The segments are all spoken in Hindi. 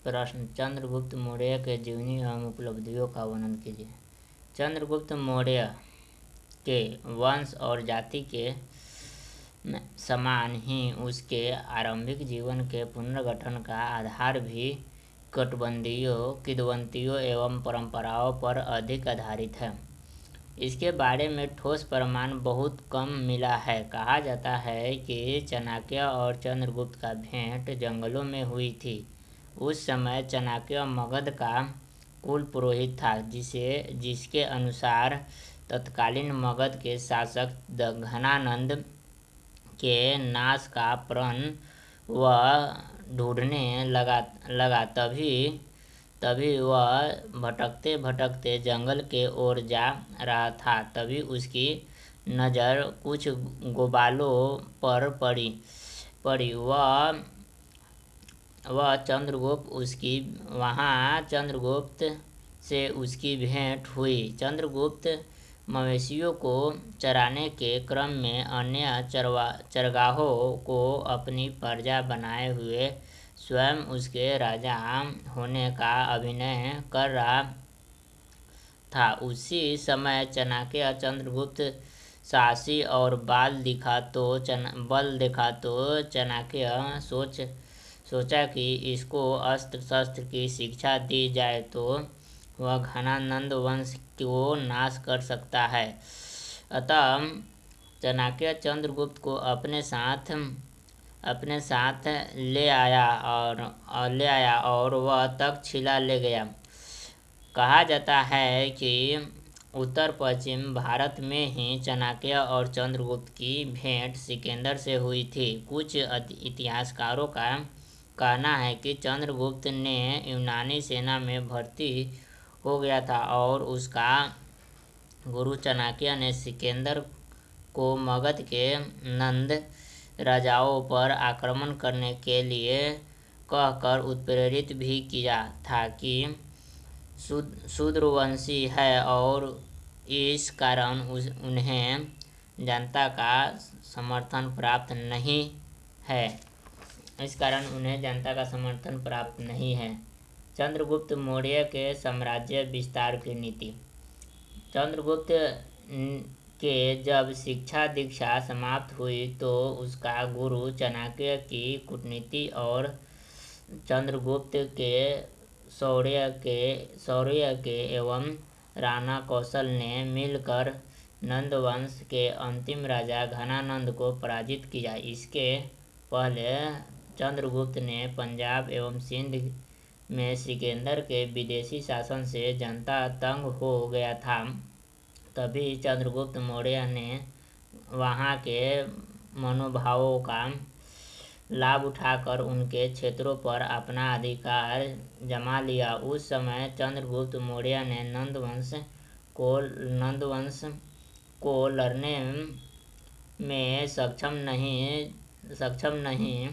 प्रश्न, चंद्रगुप्त मौर्य के जीवनी एवं उपलब्धियों का वर्णन कीजिए। चंद्रगुप्त मौर्य के वंश और जाति के समान ही उसके आरंभिक जीवन के पुनर्गठन का आधार भी किंवदंतियों एवं परंपराओं पर अधिक आधारित है। इसके बारे में ठोस प्रमाण बहुत कम मिला है। कहा जाता है कि चाणक्य और चंद्रगुप्त का भेंट जंगलों में हुई थी। उस समय चाणक्य मगध का कुल पुरोहित था, जिसके अनुसार तत्कालीन मगध के शासक घनानंद के नाश का प्रण वह ढूंढने लगा। तभी वह भटकते भटकते जंगल के ओर जा रहा था। तभी उसकी नज़र कुछ ग्वालों पर पड़ी। वह चंद्रगुप्त से उसकी भेंट हुई। चंद्रगुप्त मवेशियों को चराने के क्रम में अन्य चरगाहों को अपनी प्रजा बनाए हुए स्वयं उसके राजा होने का अभिनय कर रहा था। उसी समय चाणक्य चंद्रगुप्त साहसी और बल दिखा तो चाणक्य सोचा कि इसको अस्त्र शस्त्र की शिक्षा दी जाए तो वह घनानंद वंश को नाश कर सकता है। अतः चाणक्य चंद्रगुप्त को अपने साथ ले आया और वह तक्षशिला ले गया। कहा जाता है कि उत्तर पश्चिम भारत में ही चाणक्य और चंद्रगुप्त की भेंट सिकंदर से हुई थी। कुछ इतिहासकारों का कहना है कि चंद्रगुप्त ने यूनानी सेना में भर्ती हो गया था और उसका गुरु चाणक्य ने सिकंदर को मगध के नंद राजाओं पर आक्रमण करने के लिए कहकर उत्प्रेरित भी किया था कि शूद्रवंशी है और इस कारण उन्हें जनता का समर्थन प्राप्त नहीं है। चंद्रगुप्त मौर्य के साम्राज्य विस्तार की नीति। चंद्रगुप्त के जब शिक्षा दीक्षा समाप्त हुई तो उसका गुरु चाणक्य की कूटनीति और चंद्रगुप्त के शौर्य के एवं राणा कौशल ने मिलकर नंदवंश के अंतिम राजा घनानंद को पराजित किया। इसके पहले चंद्रगुप्त ने पंजाब एवं सिंध में सिकंदर के विदेशी शासन से जनता तंग हो गया था। तभी चंद्रगुप्त मौर्य ने वहाँ के मनोभावों का लाभ उठाकर उनके क्षेत्रों पर अपना अधिकार जमा लिया। उस समय चंद्रगुप्त मौर्य ने नंदवंश को लड़ने में सक्षम नहीं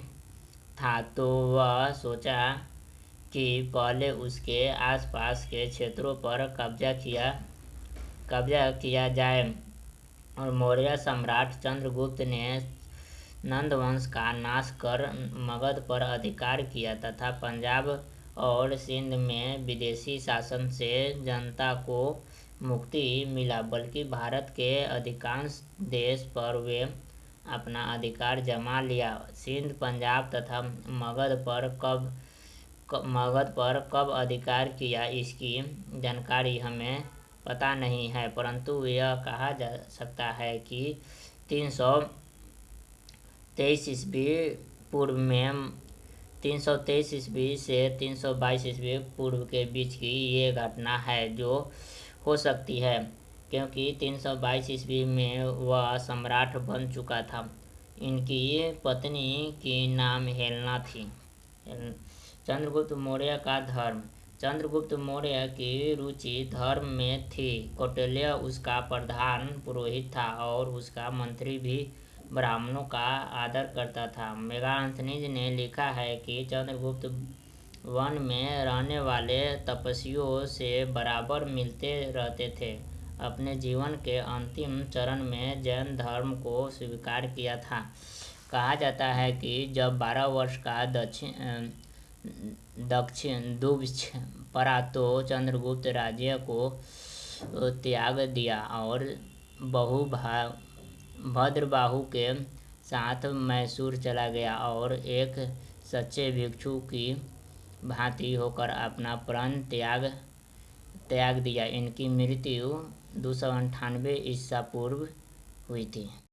था, तो वह सोचा कि पहले उसके आसपास के क्षेत्रों पर कब्जा किया जाए और मौर्य सम्राट चंद्रगुप्त ने नंदवंश का नाश कर मगध पर अधिकार किया तथा पंजाब और सिंध में विदेशी शासन से जनता को मुक्ति मिला, बल्कि भारत के अधिकांश देश पर वे अपना अधिकार जमा लिया। सिंध, पंजाब तथा मगध पर कब अधिकार किया इसकी जानकारी हमें पता नहीं है, परंतु यह कहा जा सकता है कि 323 ईस्वी पूर्व में 323 ईस्वी से 322 ईस्वी पूर्व के बीच की ये घटना है जो हो सकती है, क्योंकि 322 ईस्वी में वह सम्राट बन चुका था। इनकी पत्नी की नाम हेलेना थी। चंद्रगुप्त मौर्य का धर्म। चंद्रगुप्त मौर्य की रुचि धर्म में थी। कौटिल्य उसका प्रधान पुरोहित था और उसका मंत्री भी ब्राह्मणों का आदर करता था। मेगास्थनीज ने लिखा है कि चंद्रगुप्त वन में रहने वाले तपस्वियों से बराबर मिलते रहते थे। अपने जीवन के अंतिम चरण में जैन धर्म को स्वीकार किया था। कहा जाता है कि जब 12 वर्ष का दक्षिण दुभ्ष पड़ा तो चंद्रगुप्त राज्य को त्याग दिया और भद्रबाहु के साथ मैसूर चला गया और एक सच्चे भिक्षु की भांति होकर अपना प्राण त्याग दिया। इनकी मृत्यु 298 ईसा पूर्व हुई थी।